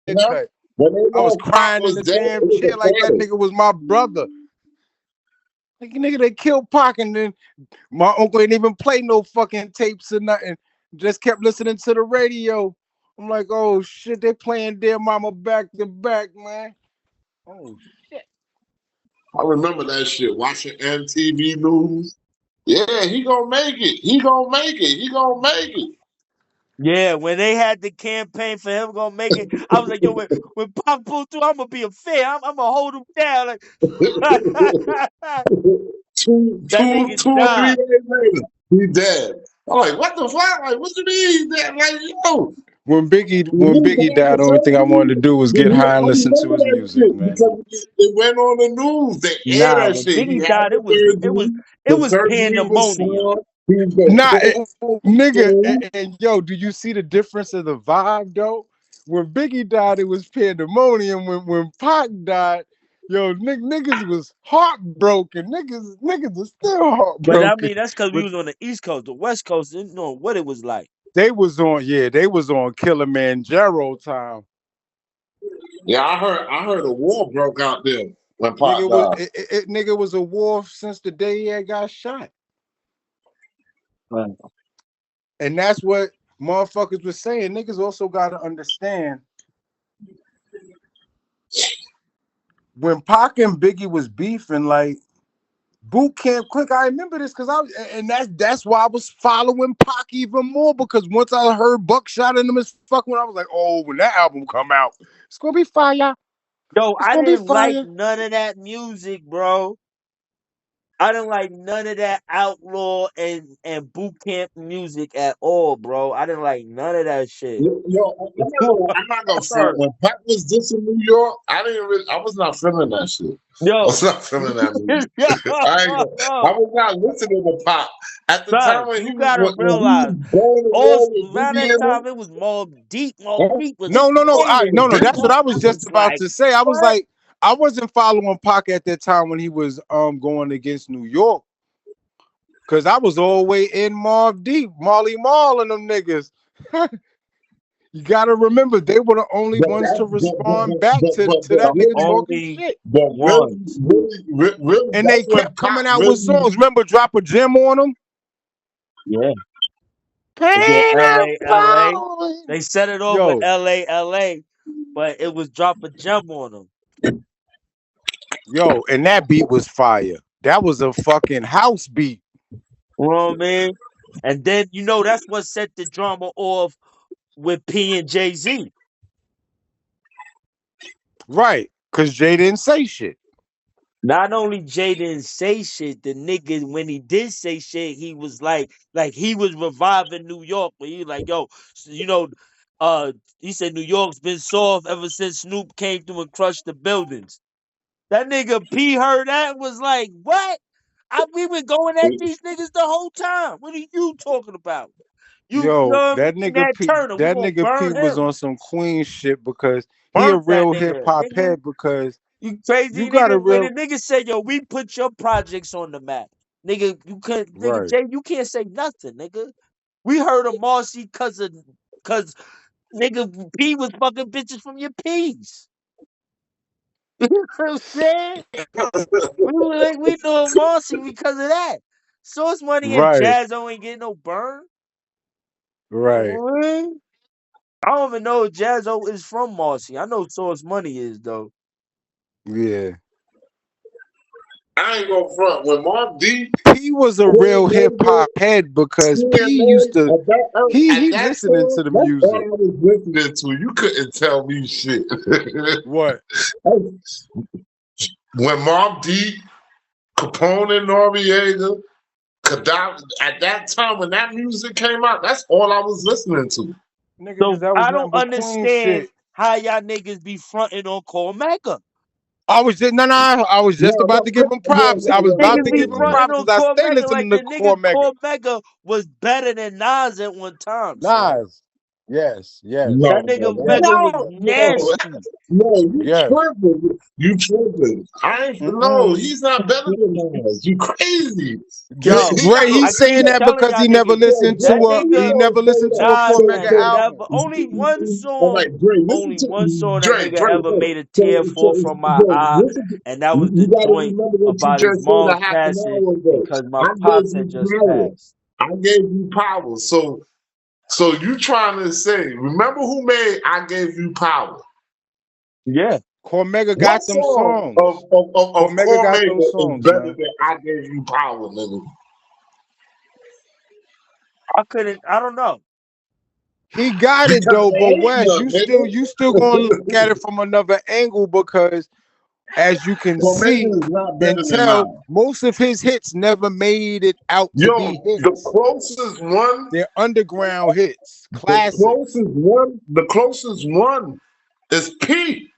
haircut. When they I was know Pac crying in was the dead, damn it was chair a like that panic. nigga was my brother. Like nigga, they killed Pac, and then my uncle ain't even play no fucking tapes or nothing. Just kept listening to the radio. I'm like, oh shit, they playing Dear Mama back to back, man. Oh shit. I remember that shit. Watching MTV News. Yeah, he gonna make it. He gonna make it. He gonna make it. Yeah, when they had the campaign for him gonna make it, I was like, yo, when Pac pulled through, I'm gonna be a fan. I'm gonna hold him down. Like that Two nigga or three died. days later, he dead. I'm like, what the fuck? Like, what you mean he's dead? Like, yo, When he Biggie died died, for the only thing I wanted to surgery. do was get high and I listen to remember his that music, shit man. because it went on the news. They aired Nah, that when shit. He Biggie had died, the surgery. it The was surgery was pandemonium. strong. He was Nah, nigga, full. and yo, do you see the difference of the vibe though? When Biggie died, it was pandemonium. When Pac died, yo, niggas was heartbroken. Niggas was still But I heartbroken. mean, that's because we But was on the East Coast. The West Coast didn't know what it was like. they was on Kilimanjaro time. Yeah, I heard a war broke out there when Pac Nigga was died. nigga was a war since the day he had got shot, Right. and that's what motherfuckers was saying. Niggas also got to understand when Pac and Biggie was beefing, like. Boot Camp Click. I remember this because and that's why I was following Pac even more because once I heard Buckshot in them as fuck when I was like, oh, when that album come out, it's gonna be fire. Yo, It's I gonna be didn't like fire. none of that music, bro. I didn't like none of that outlaw and boot camp music at all, bro. I didn't like none of that shit. Yo, I'm not gonna front. When Pac was this in New York, I was not feeling that shit. I Yo, was not feeling that music. yo, I was not listening to Pac at the time son, when you gotta he was realize, going to all war with around Biggie that and them. time it was Mob Deep. Mob Huh? Deep was No. swinging, No. That's what bro. I was I just was about like, to say. I was what? like, I wasn't following Pac at that time when he was going against New York because I was all the way in Mobb Deep, Molly Mall, and them niggas. You gotta remember they were the only But ones to that, respond back to The that nigga really, talking only shit. but ones. really, And they that's when kept Pac coming out with really. songs. Remember, drop a gem on them. Yeah. They did Pain and LA. falling. They set it off with Yo, LA, but it was drop a gem on them. and that beat was fire. That was a fucking house beat, You know what I mean? And then that's what set the drama off with P and Jay Z. right? Cause Jay didn't say shit. Not only Jay didn't say shit, the nigga when he did say shit, he was like he was reviving New York. But he like, yo, uh, he said New York's been soft ever since Snoop came through and crushed the buildings. That nigga P heard that and was like, what? We been going at these niggas the whole time. What are you talking about? You Yo, know what I mean? Nat Turner, we That gonna nigga P burn was him. on some Queen shit because he a Burnt that real hip nigga, hop nigga. head. Because You you crazy got a nigga. When the real nigga said, yo, we put your projects on the map. Nigga right. Jay, you can't say nothing, nigga. We heard of Marcy cause nigga P was fucking bitches from your P's. You know what I'm saying? We were like, we know Marcy because of that. Source Money and Right, Jazzo ain't getting no burn. You know right. what I mean? I don't even know if Jazzo is from Marcy. I know Source Money is though. Yeah. I ain't gonna front when Mobb Deep, P was a real hip CMA, hop head because P used CMA, to at he that listening to time, the that's all music. I was listening to. You couldn't tell me shit. What? When Mobb Deep, Capone and Noriega, at that time when that music came out, that's all I was listening to. Nigga, cause So that was I nothing don't but Queen understand shit. how y'all niggas be fronting on Cormaca. I was just no, I was just about to give him props. I was about Niggas to be give him fronting props on because I stay Cormaca like listening to the nigga Core Mega. Cormaca was better than Nas at one time, son. Nas. Yes, yes, No, That nigga no, Vega was no, nasty. no, you yes. tripping. You tripping. I ain't, no, Mm-mm. he's not better than us. You crazy. Yo, He Gray, got a, I he's saying keep that telling because y'all he never niggas, listened to that he nigga never listened to a Nas Cormega has never album. all right, Dre, listen only to one song that Dre, nigga Dre, ever Dre. made a tear fall from my Dre, eye, listen to, and that was you the got to joint remember what you about his just said a mom's half an passing hour ago. because my I gave pops had you just power. passed. I gave you power. So you trying to say, remember who made I Gave You Power? Yeah. Cormega What got them song songs. of Cormega got Cormega those is songs, better man. than I Gave You Power, nigga? I don't know. He got it Because though, they but ain't Wes, none, nigga. you still gonna look at it from another angle because as you can see Cormega is not better and than tell, mine. most of his hits never made it out to Yo, be hits. They're underground hits, classics. the closest one is P.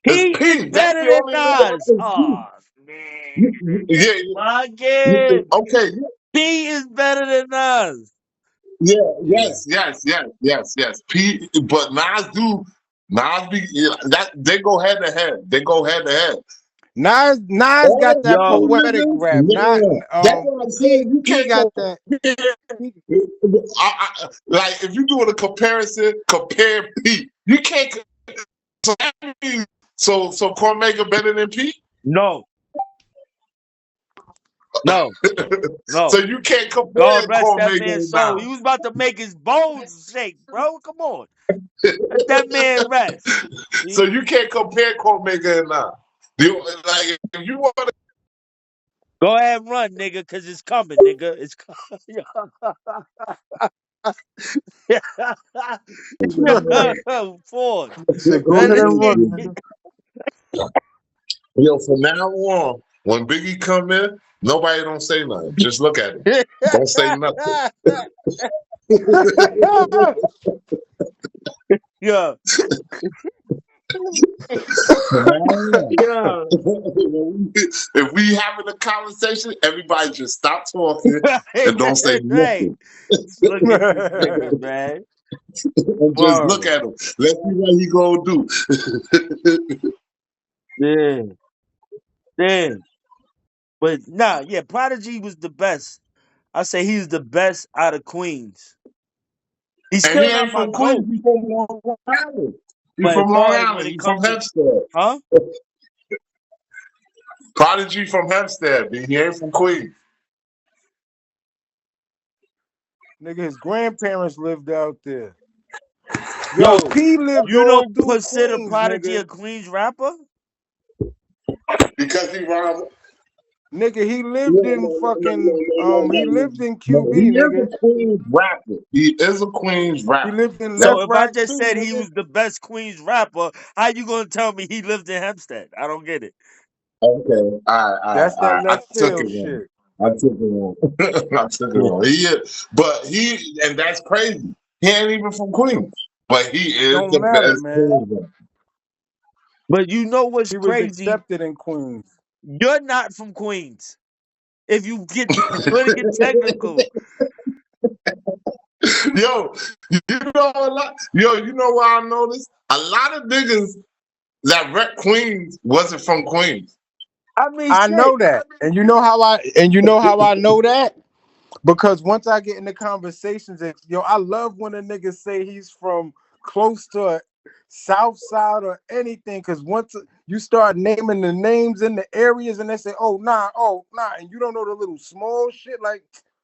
It's He is P. That's better the than only nigga Nas. that can Oh man. Yeah, Fucking okay, P is better than Nas. yeah, Yeah. yes. P, but Nas be that they go head to head. They go head to head. Nas All got of that Yo, them poetic niggas, rap. Not yeah. That's what I'm saying. You P can't got that. He, like if you doing a comparison, compare P. You can't. So that means so Cormega better than P. no, no, So no. you can't compare God rest that Cormega man's and soul. Nas. He was about to make his bones shake, bro. Come on. Let that man rest. So See? you can't compare Cormega and Nas. Like if you want to, Go ahead and run, nigga, because it's coming, nigga. It's coming. Ford. said, go That ahead and nigga. run, nigga. yo, from now on, when Biggie come in, nobody don't say nothing. Just look at him. Don't say nothing. Yeah. From now on. Yeah. If we having a conversation, everybody just stop talking and don't say Right. nothing. Look at this nigga, man. And just look Word. at him. Let's see what he gonna do. Yeah. Yeah. But nah, yeah, Prodigy was the best. I say he's the best out of Queens. He's And he still not ain't my from Queens, GOAT. he from Long Island. He But as from Long far as when Island. it He from comes to Hempstead. huh? Prodigy from Hempstead, but he ain't from Queens. Nigga, his grandparents lived out there. Yo, Yo, P lived you all don't through consider Queens, Prodigy nigga. a Queens rapper? Because he rhymes. Nigga, he No, lived no, in no, no, no, fucking no, no, he no, no. lived in No, QB, he is nigga. a Queens rapper. He is a Queens He rapper. lived in So Left if I Rack just too, said he nigga. was the best Queens rapper, how you gonna tell me he lived in Hempstead? I don't get it. Okay, all That's that right. I left took it field wrong. shit. I took it wrong. I took it wrong. He is, but and that's crazy. He ain't even from Queens, but he is Don't the matter, best man. Queens rapper. But you know what's He was crazy? accepted in Queens. You're not from Queens. If you get to get technical. Yo, you know a lot. Yo, you know what I noticed? A lot of niggas that rep Queens wasn't from Queens. I mean I shit. know that. And you know how I know that? Because once I get into conversations, I love when a nigga say he's from close to a South Side or anything. Cause once you start naming the names in the areas and they say, oh nah, and you don't know the little small shit, like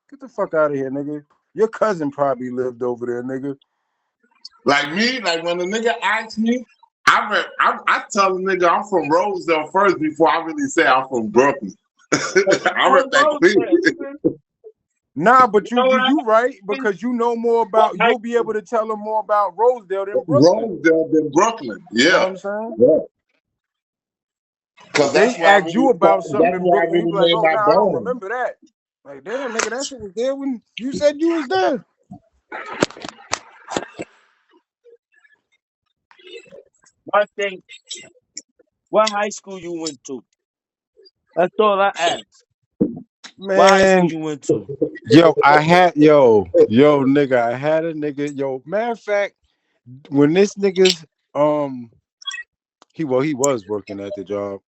get the fuck out of here, nigga. Your cousin probably lived over there, nigga. Like me, like when a nigga asks me, I tell the nigga I'm from Rosedale first before I really say I'm from Brooklyn. I rep that Queens. Nah, but you right, because you know more about you'll be able to tell them more about Rosedale than Brooklyn. Rosedale than Brooklyn. You know what Yeah. I'm saying? Yeah. If Cause they ask you about something in Brooklyn, you be like, made oh my nah, I don't bone. remember that. Like, damn, nigga, that shit was there when you said you was there. One thing, what high school you went to? That's all I ask. What high school Man, you went to? yo, nigga, I had a nigga. Yo, matter of fact, when this nigga's he was working at the job.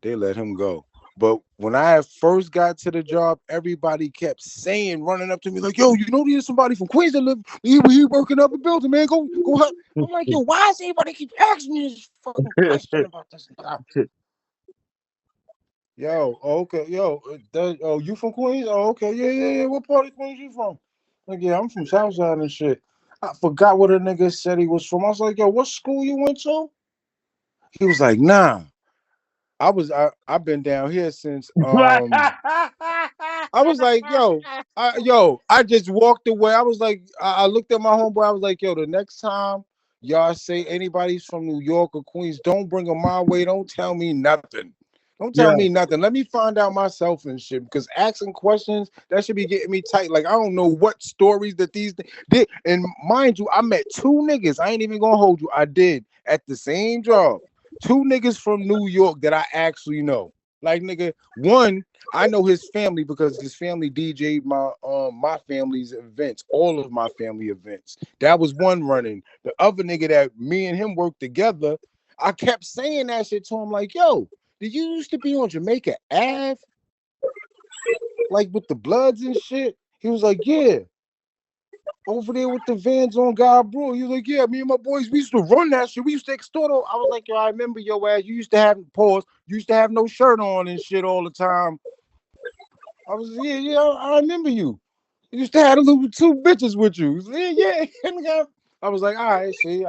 They let him go. But when I first got to the job, everybody kept saying, running up to me like, "Yo, you know there's somebody from Queens that live. He working up a building, man. Go help." I'm like, "Yo, why does everybody keep asking me this fucking question about this?" Yo, okay, yo, oh, you from Queens? Oh, okay, yeah. What part of Queens you from? Like, yeah, I'm from Southside and shit. I forgot what a nigga said he was from. I was like, yo, what school you went to? He was like, nah. I've been down here since I was like, I just walked away. I was like, I looked at my homeboy. I was like, yo, the next time y'all say anybody's from New York or Queens, don't bring them my way. Don't tell me nothing. Don't tell me nothing. Let me find out myself and shit. Because asking questions, that should be getting me tight. Like, I don't know what stories that these did. And mind you, I met two niggas. I ain't even gonna hold you. I did at the same job. Two niggas from New York that I actually know. Like, nigga, one, I know his family because his family DJ'd my family's events, all of my family events. That was one running. The other nigga that me and him worked together, I kept saying that shit to him, like, yo, did you used to be on Jamaica Ave? Like with the Bloods and shit? He was like, yeah. Over there with the vans on God, bro. He was like, yeah, me and my boys, we used to run that shit. We used to extort. I was like, yo, I remember your ass. You used to have pause. You used to have no shirt on and shit all the time. I was, yeah, I remember you. You used to have a little two bitches with you. Yeah. I was like, all right. See,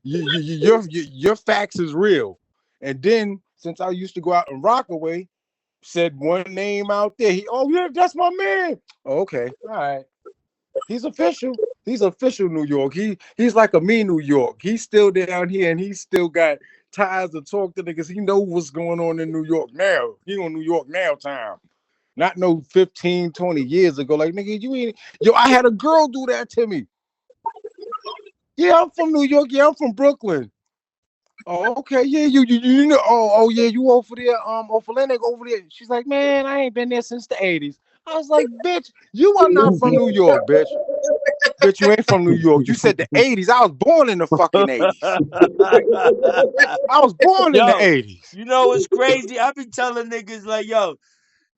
your facts is real. And then since I used to go out and Rockaway, said one name out there. Oh yeah, that's my man. Okay, all right. He's official. He's official New York. He's like a me New York. He's still down here and he's still got ties to talk to niggas. He knows what's going on in New York now. He on New York now time. Not no 15, 20 years ago. Like, nigga, you ain't. Yo, I had a girl do that to me. Yeah, I'm from New York. Yeah, I'm from Brooklyn. Oh, okay. Yeah, you know. Oh, yeah, you over there, over Atlantic over there. She's like, man, I ain't been there since the 80s. I was like, bitch, you are not from New York, bitch. Bitch, you ain't from New York. You said the 80s. I was born in the fucking 80s. I was born in the 80s. You know what's crazy? I be telling niggas like, yo,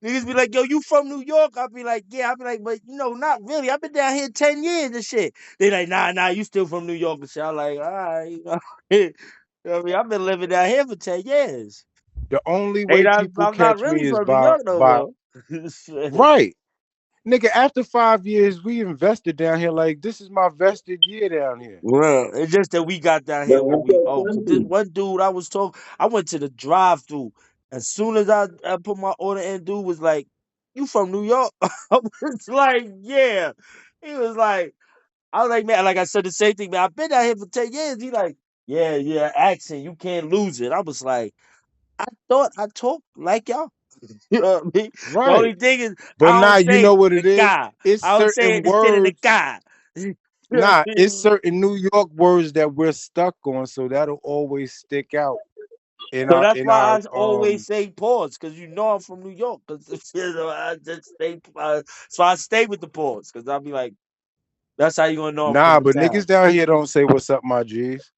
niggas be like, yo, you from New York? I be like, yeah. I be like, but not really. I've been down here 10 years and shit. They like, nah, you still from New York and shit. I'm like, all right, you know what I mean, I've been living down here for 10 years. The only way people I'm not catch really me is from New York no by more. right. Nigga, after 5 years, we invested down here. Like, this is my vested year down here. Well, it's just that we got down here when we old. This one dude I went to the drive-through. As soon as I put my order in, dude was like, "You from New York?" I was like, "Yeah." He was like, I was like, man, like I said the same thing, man. I've been down here for 10 years. He like, yeah, accent, you can't lose it. I was like, I thought I talked like y'all. You know what I mean? The only Right. thing is But I now don't you say know what the it is? guy. It's I don't say certain it instead of the words. guy. Nah, it's certain New York words that we're stuck on, so that'll always stick out in So our that's in why our I always say pause, because I'm from New York. Because I just stay. So I stay with the pause, because I'll be like, that's how you gonna know I'm from Nah, the but niggas town. down here don't say what's up, my G's.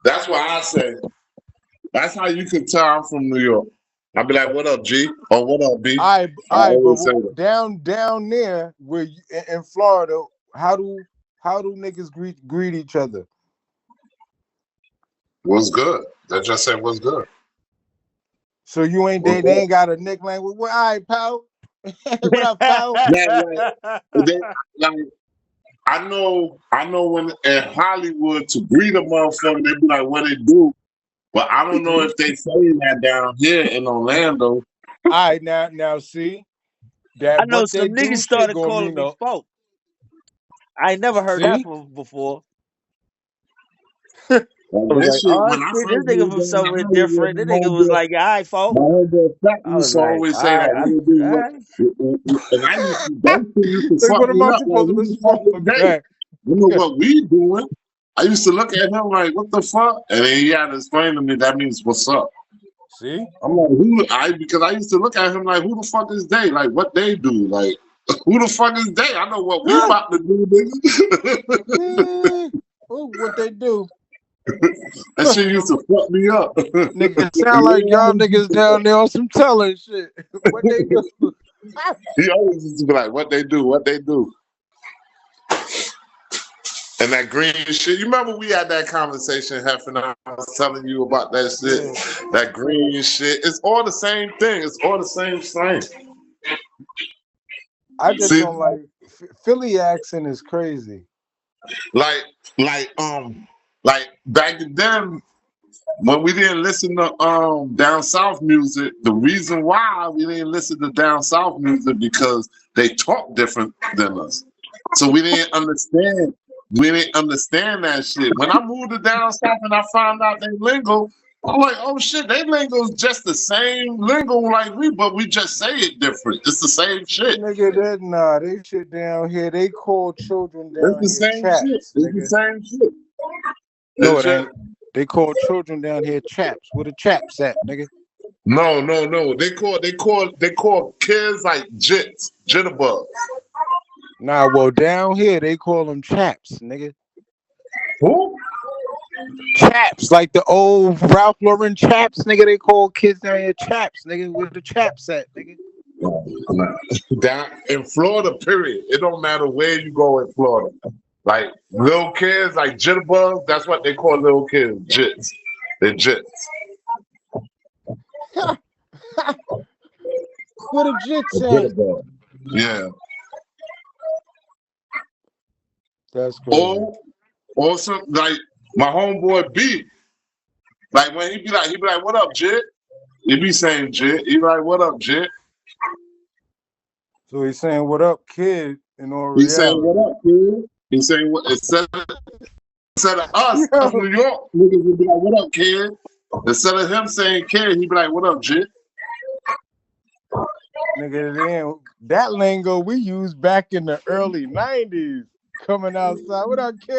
That's why I say. That's how you can tell I'm from New York. I'll be like, "What up, G?" or "What up, B?" I I always say that. down there where in Florida, how do niggas greet each other? What's good? They just say what's good. So you ain't What's they good? ain't got a nickname. Well, all right, pal. What up, pal? Like, I know when in Hollywood to greet a motherfucker, they be like, "What they do?" But I don't know if they say that down here in Orlando. All right, now see I that know what they some niggas do shit started gonna calling mean me no. folk. I ain't never heard that See, before. I Like was that like, shit, oh when I shit, this first nigga moved from down to somewhere Hollywood, different. This nigga was like, yeah, all right, folk. my homeboy Fat I used was to like, always all say right, that. What they all do, right. and I used to, that shit used to like fuck what am me I up. Like supposed to we was respond talking today. back? You know what we doing? I used to look at him like, what the fuck? And then he had to explain to me that means what's up. See? I'm like, because I used to look at him like, who the fuck is they? Like, what they do? Like, who the fuck is they? I know what we about to do, nigga. What they do? That shit used to fuck me up. Niggas sound like y'all niggas down there on some telling shit. What they do? He always used to be like, what they do? What they do? And that green shit. You remember we had that conversation, Hefner? I was telling you about that shit. Yeah. That green shit. It's all the same thing. It's all the same thing. I just don't like Philly accent is crazy. Like back then, when we didn't listen to down south music, the reason why we didn't listen to down south music because they talk different than us. So we didn't understand. We didn't understand that shit. When I moved to down south and I found out they lingo, I'm like, oh shit, they lingo's just the same lingo like we, but we just say it different. It's the same shit. Nigga, they shit down here. They call children down it's the here same chaps. Shit. It's nigga. The same shit. No, it ain't. They call children down here chaps. Where the chaps at, nigga? No. They call kids like jitterbugs. Nah, well, down here they call them chaps, nigga. Who? Chaps, like the old Ralph Lauren chaps, nigga. They call kids down here chaps, nigga. Where the chaps at, nigga? Down in Florida, period. It don't matter where you go in Florida. Like little kids, like jitterbugs, that's what they call little kids. Jits. They're jits. Where the jits at? Yeah. That's crazy. Also, like my homeboy B, like when he be like, what up, Jit? He be saying Jit. He be like, what up, Jit? So he's saying, what up, kid? In all reality. He's saying, what up, kid? He's saying, what instead of us, New York, niggas would be like, what up, kid? Instead of him saying kid, he'd be like, what up, Jit? Nigga, that lingo we used back in the early 90s. Coming outside. What up, kid?